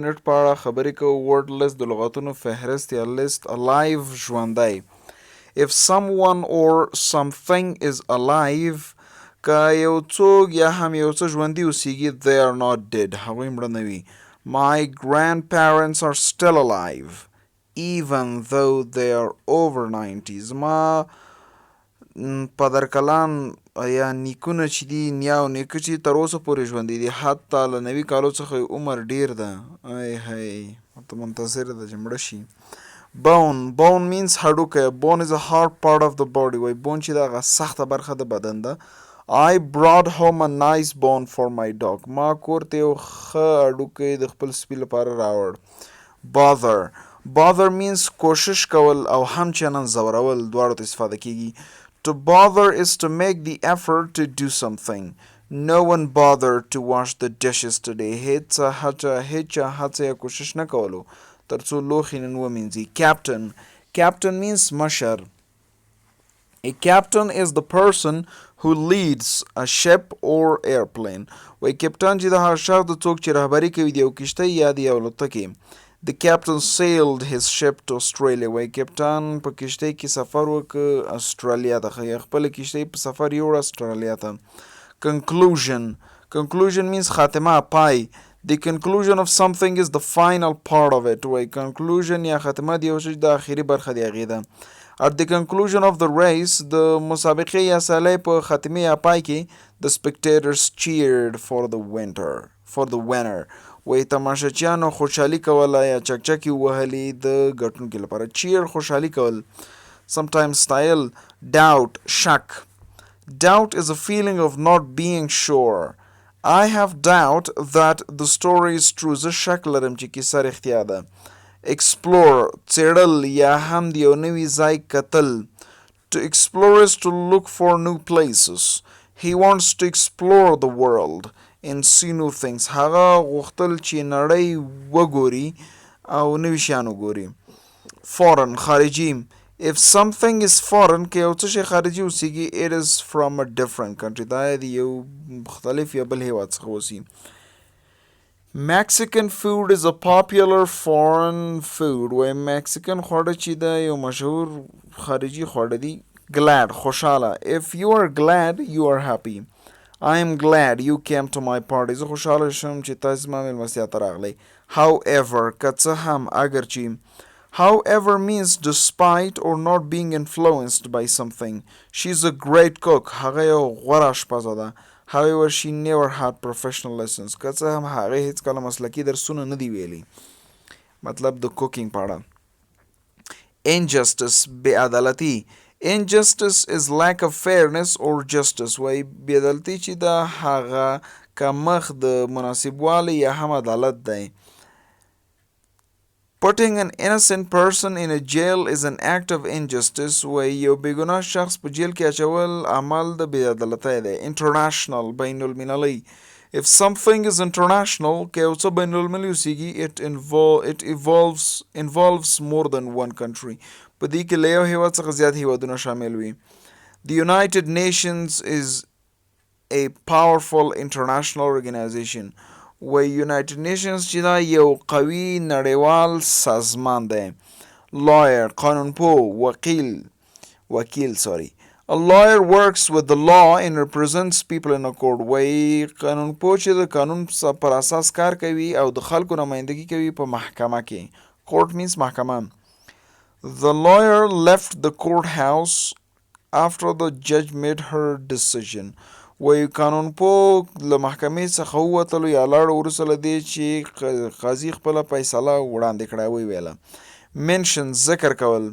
منټ په اړه خبرې کوو. ورډ لیست د لغتونو فهرست یا لیست. alive ژوندی. if someone or something is alive که یو څوک یا هم یو څه ژوندي اوسیږي they are not dead هغوی مړه نه وي. my grandparents are still alive even though they are over 90. زما پدرکلان یا نیکونه چې دي نیا او نیکه چې تر اوسه پورې ژوندي دي حتی له 90 کالو څخه یې عمر ډیر ده. ای هی ورته منتظره ده چې مړه شي. bone means هډوکی. bone is a hard part of the body. وای bone چې ده هغه سخته برخه د بدن ده. I brought home a nice bone for my dog. ما کور ته یو ښه هډوکی د خپل سپي لپاره راوړ. bother means کوشش کول او همچنان زورول دواړو ته استفاده کیږي. To bother is to make the effort to do something. No one bothered to wash the dishes today. هیچا هڅه یا کوشش نه کولو تر څو لوښي نن ومینځي. Captain means مشر. A captain is the person who leads a ship or airplane. وای کپټان چې د هر شخص د څوک چې رهبري کوي د یو کشتۍ یا د یو الوتکې. The captain sailed his ship to Australia. وای کپټان په کشتۍ کې سفر وکړ استرالیا ته. خپل کشتۍ په سفر یوړ استرالیا ته. Conclusion means خاتمه پای. The conclusion of something is the final part of it. وای conclusion یا خاتمه د یو شي د اخري برخه دی هغې ده. At the conclusion of the race د مسابقې یا سیالۍ په خاتمه یا پای کې the spectators cheered for the winner. وای تماشچیانو خوشحالي کوله یا چکچکې وهلې د ګټونکي لپاره. cheer خوشحالي کول. sometimes style. شک. doubt is a feeling of not being sure. I have doubt that the story is true. زه شک لرم چې کیسه رښتیا ده. explore څېړل یا هم د یو نوي ځای کتل. to explore is to look for new places. He wants to explore the world and see new things. هغه غوښتل چې نړۍ وګوري او نوي شیان وګوري. foreign خارجي. if something is foreign که یو څه شی خارجي اوسیږي it is from a different country. دا د یو مختلف یا بل هیواد څخه اوسي. Mexican food is a popular foreign food. وای میکسیکن خواړه چې ده یو مشهور خارجي خواړه دي. glad خوشحاله. if you are glad you are happy. I am glad you came to my party. زه خوشحاله شم چې تاسو زما مېلمستیا ته راغلی. however که څه هم اگرچې. however means despite or not being influenced by something. She's a great cook. هغه یو غوره اشپزه ده. however she never had professional lessons. که څه هم هغه هیڅ کله مسلکي درسونه نه دی ویلي. مطلب د کوکینګ په اړه. injustice بې عدالتي. injustice is lack of fairness or justice. وای بې عدالتي چې ده هغه کمښت د مناسبوالي یا هم عدالت دی. Putting an innocent person in a jail is an act of injustice. وای یو بېګناه شخص په جیل کې اچول عمل د بې عدالتۍ دی. international بین المللي. if something is international که یو څه بین المللي اوسیږي it involves more than one country. په دې کې له یو هیواد څخه زیات هیوادونه شامل وي. The United Nations is a powerful international organization. و United Nations چې دا یو قوي نړیوال سازمان دی. lawyer قانونپوه. وکیل A lawyer works with the law and represents people in a court. وای قانونپوه چې د قانون پر اساس کار کوي او د خلکو نمایندګي کوي په محکمه کې. court means محکمه. The lawyer left the courthouse after the judge made her decision. وای قانونپوه له محکمې څخه ووتلو یا لاړو وروسته له دې چې قاضي خپله فیصله وړاندې کړه ویې ویله. mention ذکر کول.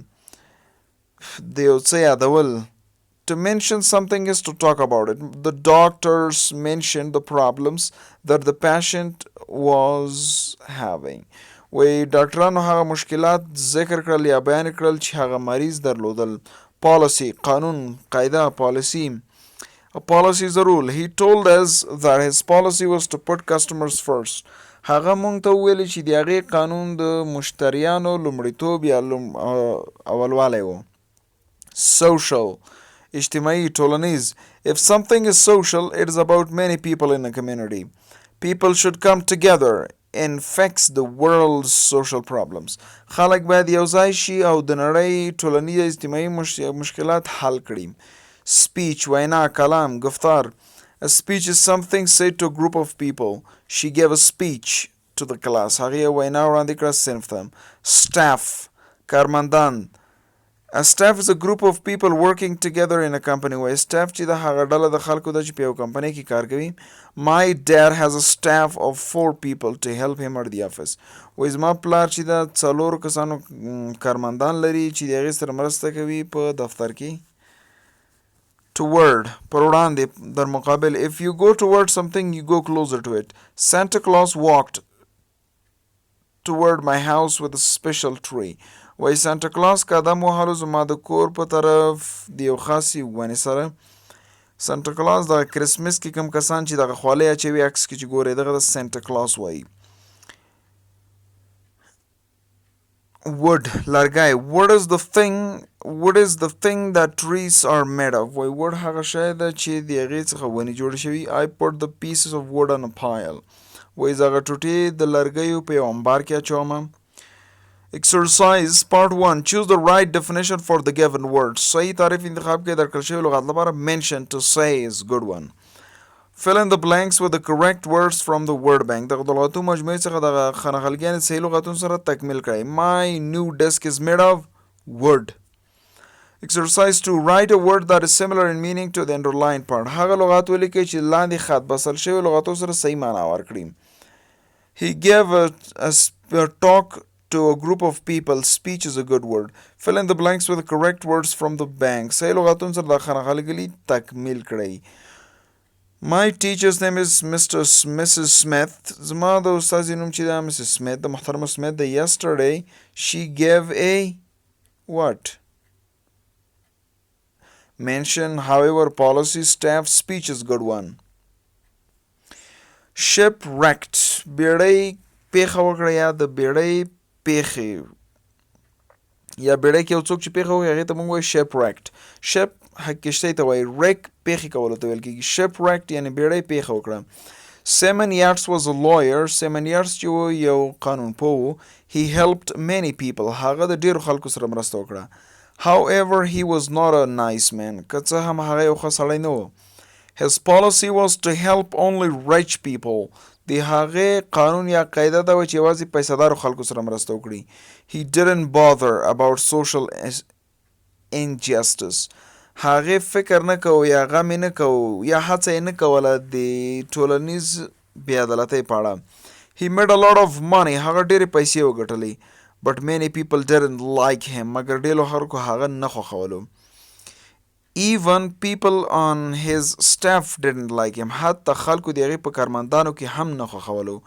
د یو څه یادول. To mention something is to talk about it. The doctors mentioned the problems that the patient was having. وای ډاکټرانو هغه مشکلات ذکر کړل یا بیان کړل چې هغه مریض درلودل. policy قانون قاعده policy. A policy is a rule. He told us that his policy was to put customers first. هغه مونږ ته وویل چې د هغې قانون د مشتریانو لومړیتوب یا اولوالی و. social اجتماعي ټولنیز. If something is social, it is about many people in a community. People should come together infects the world's social problems. خلک باید یو ځای شي او د نړۍ ټولنیز اجتماعي مشکلات حل کړي. speech وینا کلام گفتار. A speech is something said to a group of people. She gave a speech to the class. هغې یو وینا وړاندې کړه صنف ته. staff کارمندان. A staff is a group of people working together in a company. وای staff چې د هغه ډله د خلکو ده چې په یو کمپنۍ کې کار کوي. My dad has a staff of 4 people to help him at the office. وای زما پلار چې د 4 کسانو کارمندان لري چې د هغې سره مرسته کوي په دفتر کې. Toward پر وړاندې در مقابل. If you go toward something you go closer to it. Santa Claus walked toward my house with a special tree. وای سانتا کلاس قدم وهلو زما د کور په طرف د یو خاصې ونې سره. سانتا کلاس د کرسمس کې کوم کسان چې دغه خولۍ اچوي عکس کې چې ګورئ دغه د سانتا کلاس وایي. wood لرګی. wood is the thing that trees are made of. وای wood هغه شی ده چې د هغې څخه ونې جوړې شوي. I put the pieces of wood on a pile. وای زه هغه ټوټې د لرګیو په یو انبار کې اچوم. Exercise part 1. Choose the right definition for the given word. صحیح تعریف انتخاب کې درکړل شوی لغت لپاره. mention to say is good one. Fill in the blanks with the correct words from the word bank. دغه د لغتو مجموعې څخه دغه خانهخلګیانې صحیح لغتونو سره تکمیل کړئ. My new desk is made of wood. Exercise 2. Write a word that is similar in meaning to the underlined part. هغه لغات ولیکئ چې لاندې خط بسل شوي لغتو سره صحیح معنا ورکړي. He gave a talk to a group of people. Speech is a good word. Fill in the blanks with the correct words from the bank. صحیح لغتون سره د خانهخلګلي تکمیل کړئ. My teacher's name is Mrs. Smith. زما د استاذې نوم چې ده Mrs. Smith د محترمه سمیت ده. Yesterday she gave a what? Mention however policy staff speech is good one. Shipwrecked بیړۍ پیښه وکړه یا د بیړۍ پیښې یا بیړۍ کې یو څوک چې پیښه وکړي هغې ته موږ وایو shipwrecked. ship کښتۍ ته وایي. wreck پیښې کولو ته ویل کېږي. shipwrecked یعنې بیړۍ پیښه وکړه. Simon Yates was a lawyer. Simon Yates چې و یو قانون پوه و. He helped many people. هغه د ډېرو خلکو سره مرسته وکړه. However he was not a nice man. که څه هم هغه یو ښه سړی نه و. His policy was to help only rich people. د هغې قانون یا قاعده دا وه چې یوازې پیسهدارو خلکو سره مرسته وکړي. He didn't bother about social injustice. هغې فکر نه کوو یا غم یې نه کوو یا هڅه یې نه کوله د ټولنیز بېعدالتۍ په اړه. He made a lot of money. هغه ډېرې پیسې وګټلې. But many people didn't like him. مګر ډېرو خلکو هغه نه خوښولو. Even people on his staff didn't like him. حتی خلکو د هغې په کارمندانو کې هم نه خوښولو.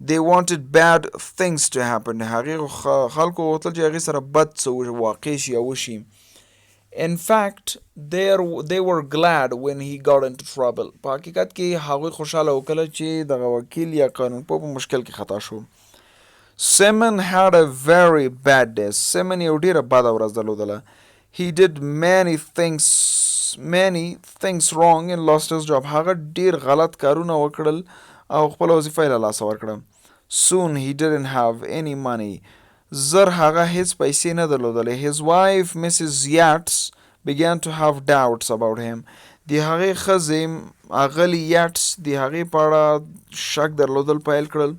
They wanted bad things to happen. هغې خلکو غوښتل چې هغې سره بد څه واقع شي یا وشي. In fact, they were glad when he got into trouble. په حقیقت کې هغوی خوشحاله و کله چې دغه وکیل یا قانونپوه په مشکل کې خطا شو. Simon had a very bad day. Simon یو ډېره بده ورځ درلودله. He did many things wrong and lost his job. هغه ډېر غلط کارونه وکړل او خپل وظیفه یې له لاسه ورکړه. Soon he didn't have any money. زر هغه هیڅ پیسې نه درلودلې. His wife Mrs. Yates began to have doubts about him. د هغې ښځې اغلې یاټس د هغې په اړه شک درلودل پیل کړل.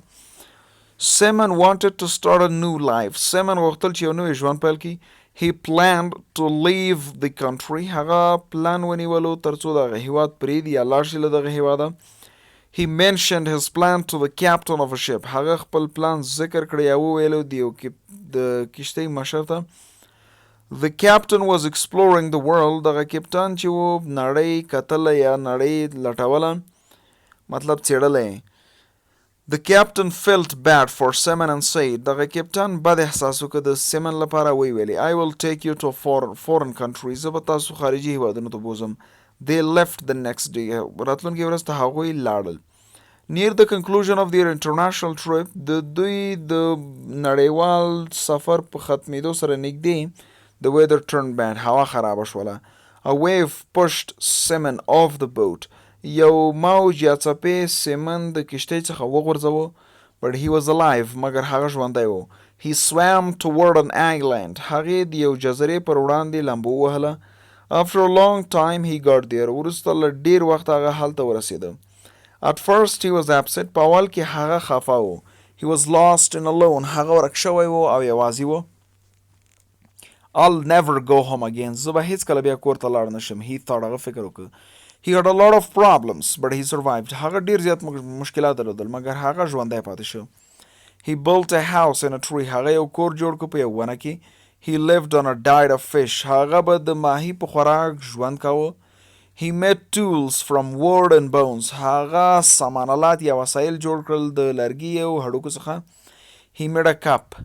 Simon wanted to start a new life. Simon غوښتل چې یو نوی ژوند پیل کړي. He planned to leave the country. هغه پلان ونیولو تر څو دغه هیواد پرېږدي یا لاړ شي له دغه هیواده. He mentioned his plan to the captain of a ship. هغه خپل پلان ذکر کړی یا وویلو د کشتۍ مشر ته. The captain was exploring the world. دغه کپټان چې و نړۍ کتله یا نړۍ لټوله مطلب څېړله. The captain felt bad for Simon and said, دغه کپټان بد احساس وکړه د سیمن لپاره ویلي. I will take you to a foreign country. زه به تاسو خارجي هیوادونو ته بوزم. They left the next day. راتلونکي ورځ ته هغوی لاړل. Near the conclusion of their international trip, د دوی د نړیوال سفر په ختمېدو سره نږدې the weather turned bad. هوا خرابه شوله. A wave pushed Simon off the boat. یو موج یا څپې سیمن د کشتۍ څخه وغورځوه. but he was alive مګر هغه ژوندی و. He swam toward an island. هغې د یو جزیرې پر وړاندې لامبو وهله. After a long time he got there. وروسته له ډیر وخت هغه هلته ورسېده. At first he was upset. په اول کې هغه خفه و. He was lost and alone. هغه ورک شوی و او یوازې و. I'll never go home again. زه به هیڅکله بیا کور ته لاړ نشم. He thought. هغه فکر وکړ. He had a lot of problems, but he survived. هغه ډیر زیات مشکلات درلودل مګر هغه ژوندی پاتې شو. He built a house in a tree. هغه یو کور جوړ کړ په یو ونه کې. He lived on a diet of fish. هغه به د ماهی په خوراک ژوند کاوه. He made tools from wood and bones. هغه سامانالات یا وسایل جوړ کړل د لرګي او هډوکو څخه. He made a cup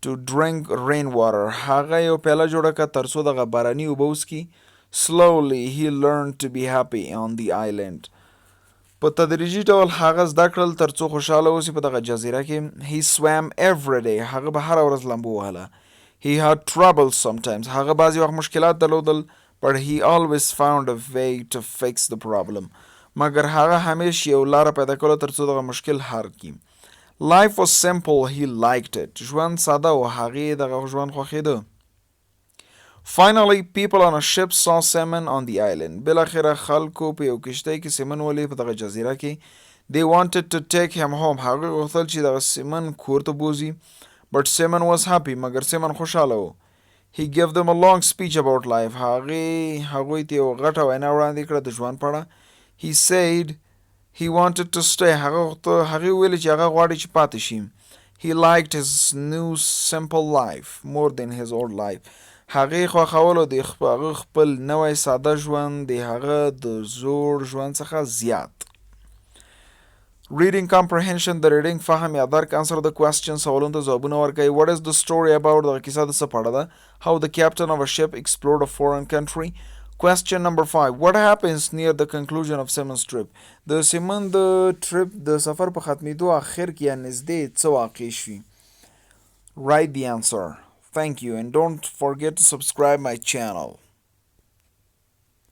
to drink rainwater. هغه یو پیاله جوړه کړه ترڅو دغه باراني اوبه وڅښي. Slowly he learned to be happy on the island. په تدریجي ډول هغه زده کړل ترڅو خوشحاله اوسي په دغه جزیره کې. He swam every day. هغه به هره ورځ لامبو وهله. He had trouble sometimes. هغه بعضې وخت مشکلات درلودل. But he always found a way to fix the problem. مګر هغه همیش یو لاره پیدا کوله ترڅو دغه مشکل حل کړي. Life was simple. He liked it. ژوند ساده و. هغې دغه ژوند خوښېده. Finally, people on a ship saw salmon on the island. بالاخره خلکو په یو کشتۍ کې سیمن ولید په دغه جزیره کې. They wanted to take him home. هغه غوښتل چې دغه سیمن کور ته بوځي. But Simon was happy. مګر سیمن خوشحاله و. He gave them a long speech about life. هغوی ته یو غټه وینا وړاندې کړه د ژوند په اړه. He said he wanted to stay. هغې ویل چې هغه غواړي چې پاتې شي. He liked his new simple life more than his old life. هغې خوښولو د هغه خپل نوی ساده ژوند د هغه د زوړ ژوند څخه زیات. Reading comprehension. د ریډینګ فهم یا درک. Answer the question. سوالونو ته ځوابونه ورکوي. What is the story about. دغه کیسه د څه په اړه ده. How the captain of a ship explored a foreign country. Question number 5. What happens near the conclusion of Simon's trip. د سیمن د ټریپ د سفر په ختمېدو اخر کې یا نږدې څه واقع شي. Write the answer. Thank you and don't forget to subscribe my channel.